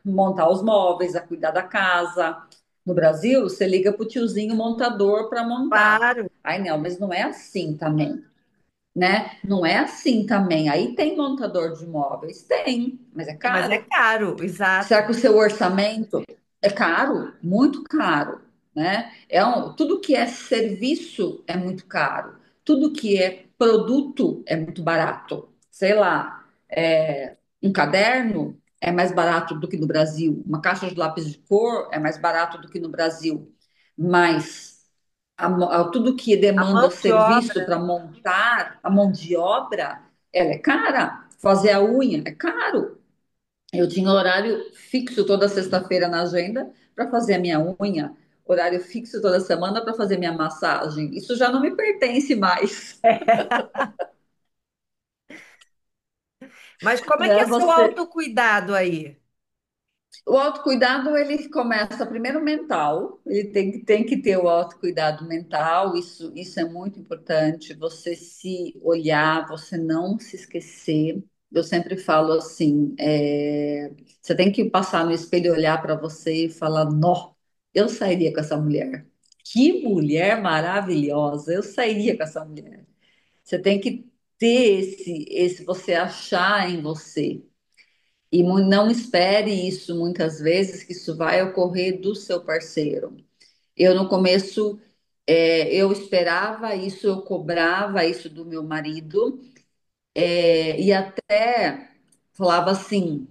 [SPEAKER 2] montar os móveis, a cuidar da casa. No Brasil, você liga para o tiozinho montador para montar.
[SPEAKER 1] Claro.
[SPEAKER 2] Ai, não, mas não é assim também, né? Não é assim também. Aí tem montador de móveis? Tem, mas é
[SPEAKER 1] Mas é
[SPEAKER 2] caro.
[SPEAKER 1] caro, exato.
[SPEAKER 2] Será que o seu orçamento é caro? Muito caro, né? Tudo que é serviço é muito caro. Tudo que é produto é muito barato. Sei lá, um caderno é mais barato do que no Brasil. Uma caixa de lápis de cor é mais barato do que no Brasil. Mas tudo que
[SPEAKER 1] A mão
[SPEAKER 2] demanda
[SPEAKER 1] de
[SPEAKER 2] serviço
[SPEAKER 1] obra.
[SPEAKER 2] para montar, a mão de obra, ela é cara. Fazer a unha é caro. Eu tinha horário fixo toda sexta-feira na agenda para fazer a minha unha, horário fixo toda semana para fazer minha massagem. Isso já não me pertence mais,
[SPEAKER 1] Mas como é que
[SPEAKER 2] né?
[SPEAKER 1] é seu
[SPEAKER 2] Você,
[SPEAKER 1] autocuidado aí?
[SPEAKER 2] o autocuidado ele começa primeiro mental, ele tem que ter o autocuidado mental, isso é muito importante. Você se olhar, você não se esquecer. Eu sempre falo assim, você tem que passar no espelho, olhar para você e falar, nó, eu sairia com essa mulher. que mulher maravilhosa! Eu sairia com essa mulher. Você tem que ter esse você achar em você. E não espere isso muitas vezes, que isso vai ocorrer do seu parceiro. Eu no começo, eu esperava isso, eu cobrava isso do meu marido, e até falava assim,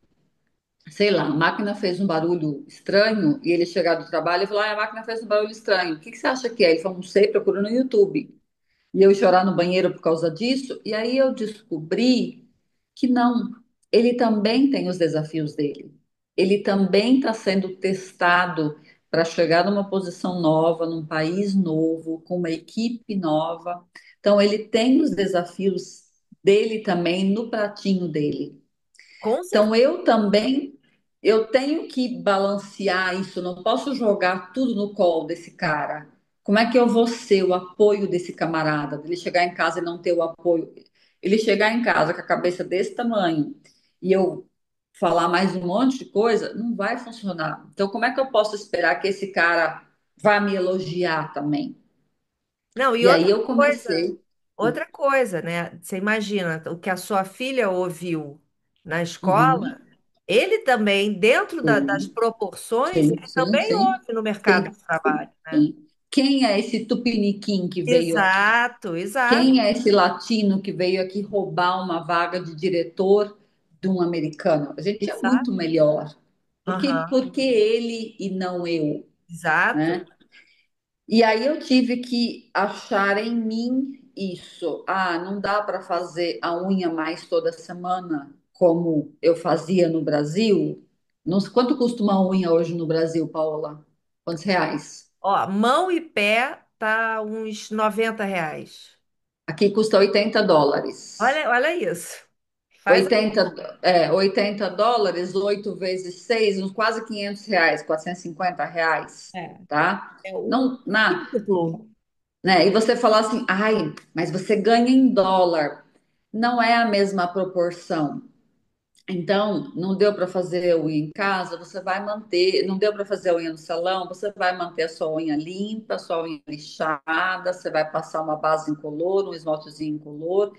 [SPEAKER 2] sei lá, a máquina fez um barulho estranho e ele chegar do trabalho e falar, ah, a máquina fez um barulho estranho. O que que você acha que é? Ele falou, não sei, procura no YouTube. E eu chorar no banheiro por causa disso. E aí eu descobri que não, ele também tem os desafios dele. Ele também está sendo testado para chegar numa posição nova, num país novo, com uma equipe nova. Então, ele tem os desafios dele também no pratinho dele.
[SPEAKER 1] Com
[SPEAKER 2] Então,
[SPEAKER 1] certeza.
[SPEAKER 2] eu também, eu tenho que balancear isso, não posso jogar tudo no colo desse cara. Como é que eu vou ser o apoio desse camarada? Ele chegar em casa e não ter o apoio. Ele chegar em casa com a cabeça desse tamanho e eu falar mais um monte de coisa, não vai funcionar. Então, como é que eu posso esperar que esse cara vá me elogiar também?
[SPEAKER 1] Não, e
[SPEAKER 2] E aí eu comecei.
[SPEAKER 1] outra coisa, né? Você imagina o que a sua filha ouviu na escola,
[SPEAKER 2] Uhum,
[SPEAKER 1] ele também, dentro das
[SPEAKER 2] sim,
[SPEAKER 1] proporções,
[SPEAKER 2] sim,
[SPEAKER 1] ele
[SPEAKER 2] sim,
[SPEAKER 1] também
[SPEAKER 2] sim,
[SPEAKER 1] ouve no mercado
[SPEAKER 2] sim,
[SPEAKER 1] de trabalho, né?
[SPEAKER 2] sim. Quem é esse tupiniquim que veio aqui?
[SPEAKER 1] Exato, exato,
[SPEAKER 2] Quem é esse latino que veio aqui roubar uma vaga de diretor de um americano? A gente é
[SPEAKER 1] exato.
[SPEAKER 2] muito melhor.
[SPEAKER 1] Aham,
[SPEAKER 2] Por que ele e não eu,
[SPEAKER 1] exato.
[SPEAKER 2] né? E aí eu tive que achar em mim isso. Ah, não dá para fazer a unha mais toda semana, como eu fazia no Brasil. Não sei quanto custa uma unha hoje no Brasil, Paola? Quantos reais?
[SPEAKER 1] Ó, mão e pé tá uns R$ 90.
[SPEAKER 2] Aqui custa US$ 80.
[SPEAKER 1] Olha isso. Faz a...
[SPEAKER 2] 80 dólares, 8 vezes 6, uns quase R$ 500, R$ 450,
[SPEAKER 1] É,
[SPEAKER 2] tá?
[SPEAKER 1] é o
[SPEAKER 2] Não, na,
[SPEAKER 1] triplo.
[SPEAKER 2] né? E você falar assim, ai, mas você ganha em dólar. Não é a mesma proporção. Então, não deu para fazer unha em casa, você vai manter. Não deu para fazer unha no salão, você vai manter a sua unha limpa, a sua unha lixada, você vai passar uma base incolor, um esmaltezinho incolor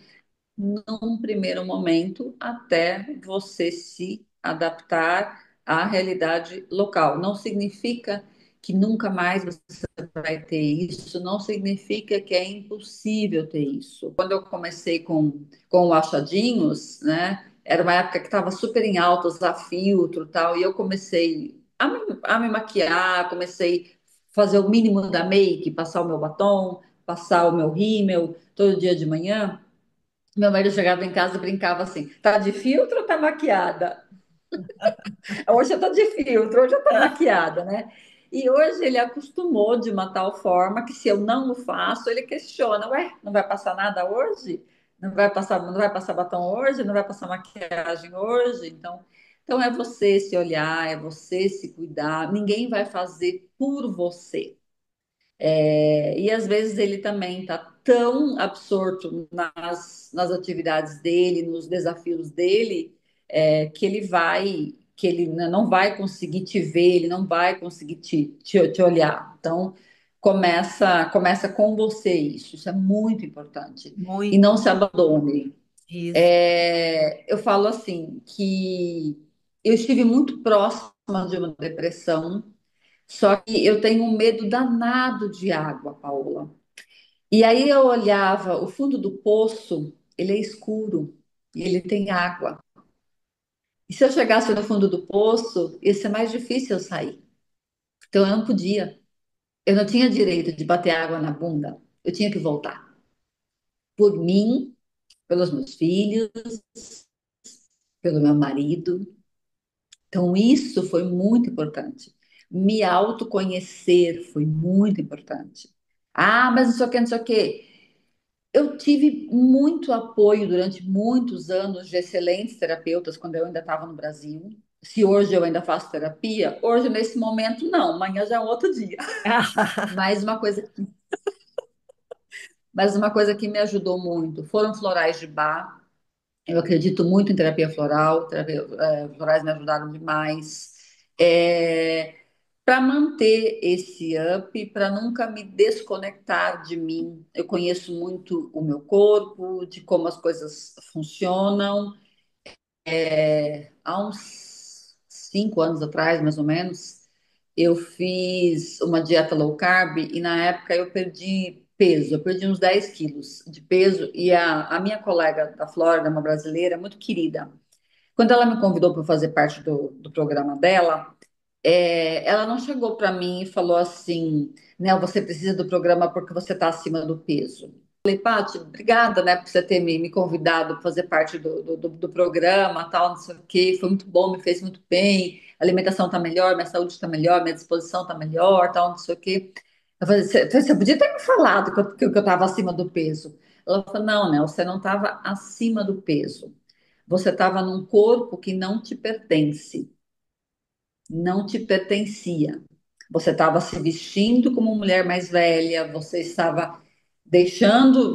[SPEAKER 2] num primeiro momento, até você se adaptar à realidade local. Não significa que nunca mais você vai ter isso, não significa que é impossível ter isso. Quando eu comecei com o achadinhos, né? Era uma época que estava super em alta, usar filtro e tal, e eu comecei a me maquiar, comecei a fazer o mínimo da make, passar o meu batom, passar o meu rímel todo dia de manhã. Meu marido chegava em casa e brincava assim: tá de filtro ou tá maquiada? Hoje eu tô de filtro, hoje eu tô maquiada, né? E hoje ele acostumou de uma tal forma que se eu não o faço, ele questiona: ué, não vai passar nada hoje? Não vai passar batom hoje? Não vai passar maquiagem hoje? Então é você se olhar, é você se cuidar. Ninguém vai fazer por você. E às vezes ele também está tão absorto nas atividades dele, nos desafios dele, que ele não vai conseguir te ver, ele não vai conseguir te olhar. Então, começa com você isso é muito importante. E
[SPEAKER 1] Muito
[SPEAKER 2] não se abandone.
[SPEAKER 1] isso.
[SPEAKER 2] Eu falo assim, que eu estive muito próxima de uma depressão, só que eu tenho um medo danado de água, Paula. E aí eu olhava o fundo do poço, ele é escuro e ele tem água. E se eu chegasse no fundo do poço, ia ser mais difícil eu sair. Então eu não podia. Eu não tinha direito de bater água na bunda. Eu tinha que voltar. Por mim, pelos meus filhos, pelo meu marido. Então isso foi muito importante. Me autoconhecer foi muito importante. Ah, mas não sei o que, não sei o que. Eu tive muito apoio durante muitos anos de excelentes terapeutas quando eu ainda estava no Brasil. Se hoje eu ainda faço terapia, hoje nesse momento não, amanhã já é um outro dia. Mas uma coisa, mas uma coisa que me ajudou muito foram florais de Bach. Eu acredito muito em terapia floral, florais me ajudaram demais. para manter esse up, para nunca me desconectar de mim. Eu conheço muito o meu corpo, de como as coisas funcionam. Há uns 5 anos atrás, mais ou menos, eu fiz uma dieta low carb e na época eu perdi peso, eu perdi uns 10 quilos de peso e a minha colega da Flórida, uma brasileira, muito querida, quando ela me convidou para fazer parte do programa dela, ela não chegou para mim e falou assim, né, você precisa do programa porque você está acima do peso. Falei, Paty, obrigada, né, por você ter me convidado para fazer parte do programa, tal, não sei o quê. Foi muito bom, me fez muito bem. A alimentação está melhor, minha saúde está melhor, minha disposição está melhor, tal, não sei o quê. Eu falei, você podia ter me falado que eu estava acima do peso. Ela falou, não, né, você não estava acima do peso. Você estava num corpo que não te pertence, não te pertencia. Você estava se vestindo como mulher mais velha, você estava deixando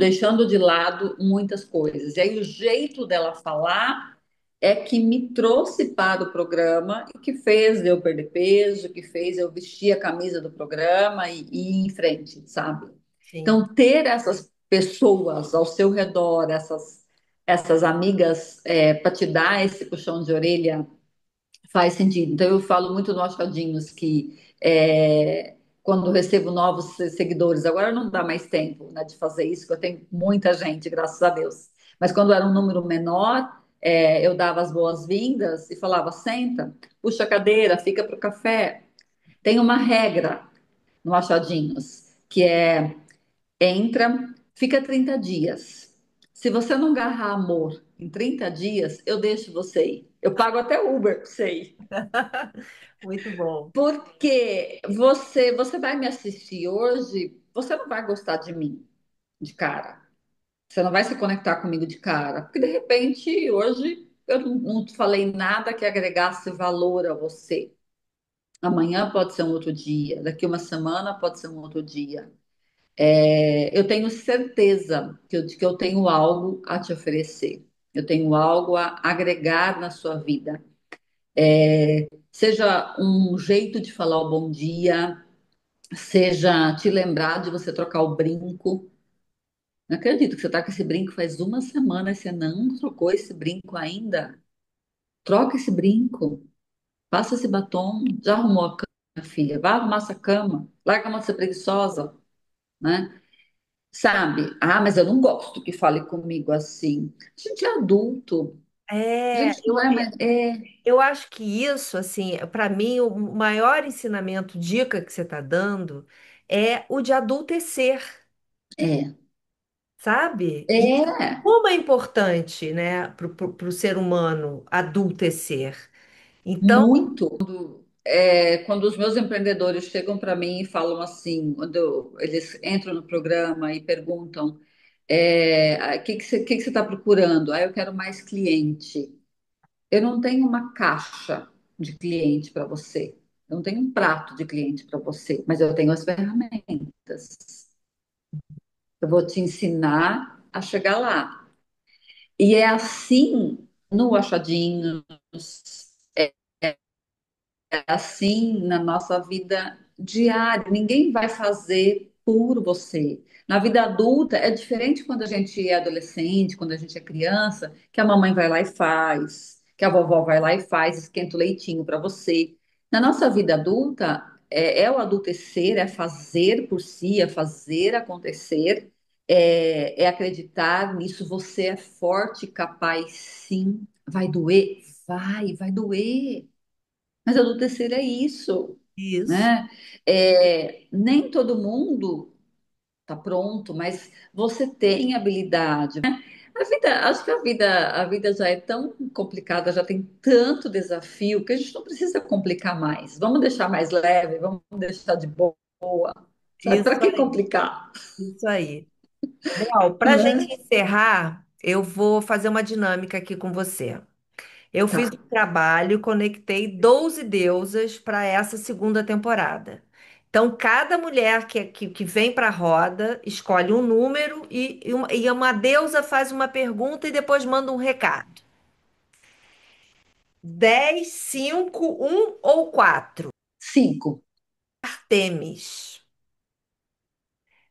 [SPEAKER 2] de lado muitas coisas. E aí o jeito dela falar é que me trouxe para o programa e que fez eu perder peso, que fez eu vestir a camisa do programa e ir em frente, sabe?
[SPEAKER 1] Sim,
[SPEAKER 2] Então, ter essas pessoas ao seu redor, essas amigas, para te dar esse puxão de orelha faz sentido. Então, eu falo muito no Achadinhos que quando eu recebo novos seguidores, agora não dá mais tempo, né, de fazer isso, porque eu tenho muita gente, graças a Deus. Mas quando era um número menor, eu dava as boas-vindas e falava: senta, puxa a cadeira, fica para o café. Tem uma regra no Achadinhos, que entra, fica 30 dias. Se você não agarrar amor em 30 dias, eu deixo você ir. Eu pago até Uber para você ir.
[SPEAKER 1] muito bom.
[SPEAKER 2] Porque você vai me assistir hoje, você não vai gostar de mim de cara. Você não vai se conectar comigo de cara. Porque de repente, hoje, eu não falei nada que agregasse valor a você. Amanhã pode ser um outro dia, daqui uma semana pode ser um outro dia. Eu tenho certeza de que eu tenho algo a te oferecer. Eu tenho algo a agregar na sua vida. Seja um jeito de falar o bom dia, seja te lembrar de você trocar o brinco. Não acredito que você está com esse brinco faz uma semana e você não trocou esse brinco ainda. Troca esse brinco, passa esse batom, já arrumou a cama, filha? Vai arrumar essa cama, larga a mão de ser preguiçosa, né? Sabe? Ah, mas eu não gosto que fale comigo assim. A gente é adulto, a
[SPEAKER 1] É,
[SPEAKER 2] gente não é mais.
[SPEAKER 1] eu acho que isso, assim, para mim, o maior ensinamento, dica que você está dando é o de adultecer,
[SPEAKER 2] É,
[SPEAKER 1] sabe? E
[SPEAKER 2] é,
[SPEAKER 1] como é importante, né, para o ser humano adultecer. Então,
[SPEAKER 2] muito. Quando os meus empreendedores chegam para mim e falam assim, quando eles entram no programa e perguntam, o que que você está procurando? Ah, eu quero mais cliente. Eu não tenho uma caixa de cliente para você. Eu não tenho um prato de cliente para você, mas eu tenho as ferramentas. Eu vou te ensinar a chegar lá. E é assim no Achadinhos, assim na nossa vida diária. Ninguém vai fazer por você. Na vida adulta é diferente quando a gente é adolescente, quando a gente é criança, que a mamãe vai lá e faz, que a vovó vai lá e faz, esquenta o leitinho para você. Na nossa vida adulta, é o adultecer, é fazer por si, é fazer acontecer, é acreditar nisso. Você é forte, capaz, sim. Vai doer? Vai doer. Mas adultecer é isso,
[SPEAKER 1] isso,
[SPEAKER 2] né? Nem todo mundo está pronto, mas você tem habilidade. Acho que a vida já é tão complicada, já tem tanto desafio que a gente não precisa complicar mais. Vamos deixar mais leve, vamos deixar de boa, sabe?
[SPEAKER 1] isso
[SPEAKER 2] Para que
[SPEAKER 1] aí,
[SPEAKER 2] complicar,
[SPEAKER 1] isso aí. Bel, para a gente
[SPEAKER 2] né?
[SPEAKER 1] encerrar, eu vou fazer uma dinâmica aqui com você. Eu fiz
[SPEAKER 2] Tá.
[SPEAKER 1] um trabalho, conectei 12 deusas para essa segunda temporada. Então, cada mulher que vem para a roda escolhe um número e uma deusa faz uma pergunta e depois manda um recado. 10, 5, 1 ou 4?
[SPEAKER 2] 5.
[SPEAKER 1] Artemis.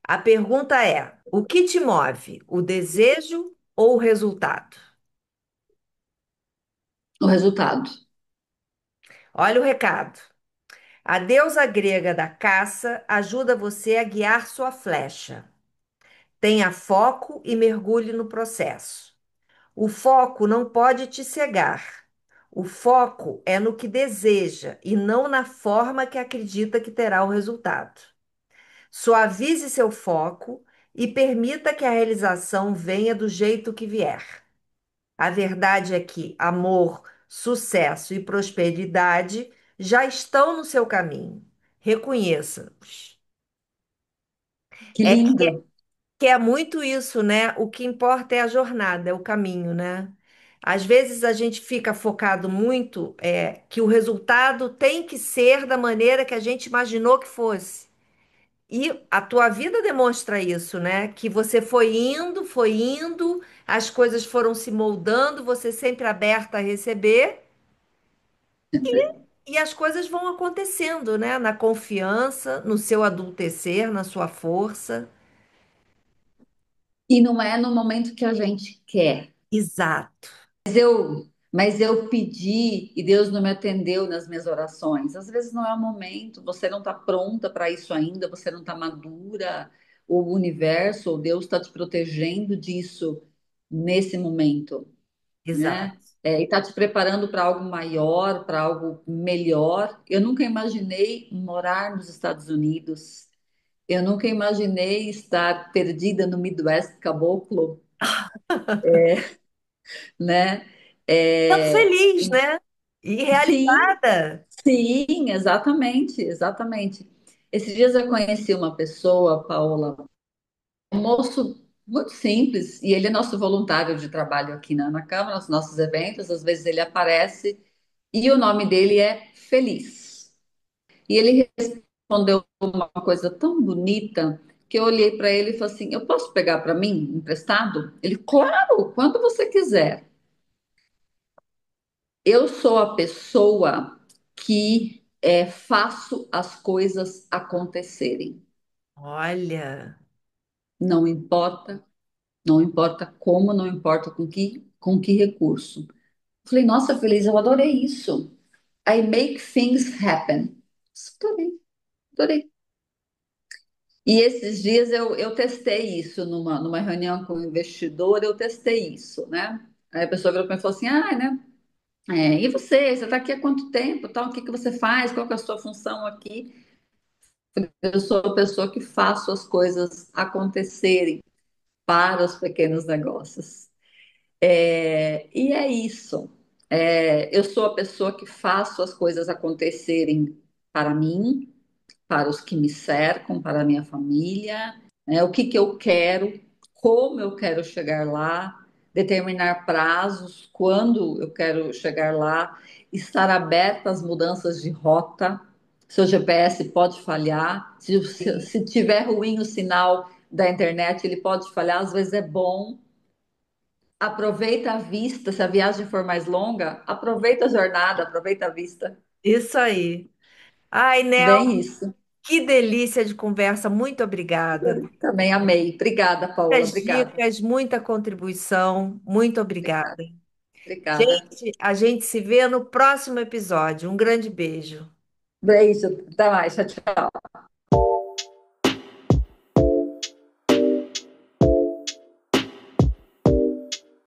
[SPEAKER 1] A pergunta é: o que te move, o desejo ou o resultado?
[SPEAKER 2] O resultado.
[SPEAKER 1] Olha o recado. A deusa grega da caça ajuda você a guiar sua flecha. Tenha foco e mergulhe no processo. O foco não pode te cegar. O foco é no que deseja e não na forma que acredita que terá o resultado. Suavize seu foco e permita que a realização venha do jeito que vier. A verdade é que amor, sucesso e prosperidade já estão no seu caminho. Reconheça-os.
[SPEAKER 2] Que
[SPEAKER 1] É
[SPEAKER 2] lindo.
[SPEAKER 1] que é muito isso, né? O que importa é a jornada, é o caminho, né? Às vezes a gente fica focado muito que o resultado tem que ser da maneira que a gente imaginou que fosse. E a tua vida demonstra isso, né? Que você foi indo, as coisas foram se moldando, você sempre aberta a receber, e as coisas vão acontecendo, né? Na confiança, no seu adultecer, na sua força.
[SPEAKER 2] E não é no momento que a gente quer.
[SPEAKER 1] Exato,
[SPEAKER 2] Mas eu pedi e Deus não me atendeu nas minhas orações. Às vezes não é o momento, você não está pronta para isso ainda, você não está madura, o universo, ou Deus está te protegendo disso nesse momento, né?
[SPEAKER 1] exato.
[SPEAKER 2] E está te preparando para algo maior, para algo melhor. Eu nunca imaginei morar nos Estados Unidos. Eu nunca imaginei estar perdida no Midwest caboclo, né?
[SPEAKER 1] Tanto
[SPEAKER 2] É,
[SPEAKER 1] feliz, né? E
[SPEAKER 2] sim,
[SPEAKER 1] realizada.
[SPEAKER 2] sim, exatamente, exatamente. Esses dias eu conheci uma pessoa, Paola, um moço muito simples, e ele é nosso voluntário de trabalho aqui na Câmara, nos nossos eventos, às vezes ele aparece, e o nome dele é Feliz. E ele respondeu uma coisa tão bonita que eu olhei para ele e falei assim: Eu posso pegar para mim, emprestado? Ele, claro, quando você quiser. Eu sou a pessoa que faço as coisas acontecerem.
[SPEAKER 1] Olha,
[SPEAKER 2] Não importa, não importa como, não importa com que recurso. Falei, nossa, Feliz, eu adorei isso. I make things happen. Adorei, adorei. E esses dias eu testei isso numa reunião com o investidor, eu testei isso, né? Aí a pessoa virou para mim e falou assim, né? E você? Você está aqui há quanto tempo? Tal? O que que você faz? Qual que é a sua função aqui? Eu sou a pessoa que faço as coisas acontecerem para os pequenos negócios. E é isso. Eu sou a pessoa que faço as coisas acontecerem para mim, para os que me cercam, para a minha família, né? O que que eu quero, como eu quero chegar lá, determinar prazos, quando eu quero chegar lá, estar aberta às mudanças de rota. Seu GPS pode falhar,
[SPEAKER 1] sim.
[SPEAKER 2] se tiver ruim o sinal da internet, ele pode falhar, às vezes é bom. Aproveita a vista, se a viagem for mais longa, aproveita a jornada, aproveita a vista.
[SPEAKER 1] Isso aí. Ai, Nel,
[SPEAKER 2] Bem isso.
[SPEAKER 1] que delícia de conversa. Muito obrigada.
[SPEAKER 2] Também amei. Obrigada, Paola.
[SPEAKER 1] Muitas
[SPEAKER 2] Obrigada.
[SPEAKER 1] dicas, muita contribuição. Muito obrigada.
[SPEAKER 2] Obrigada. Obrigada.
[SPEAKER 1] Gente, a gente se vê no próximo episódio. Um grande beijo.
[SPEAKER 2] Beijo. Até mais. Tchau, tchau.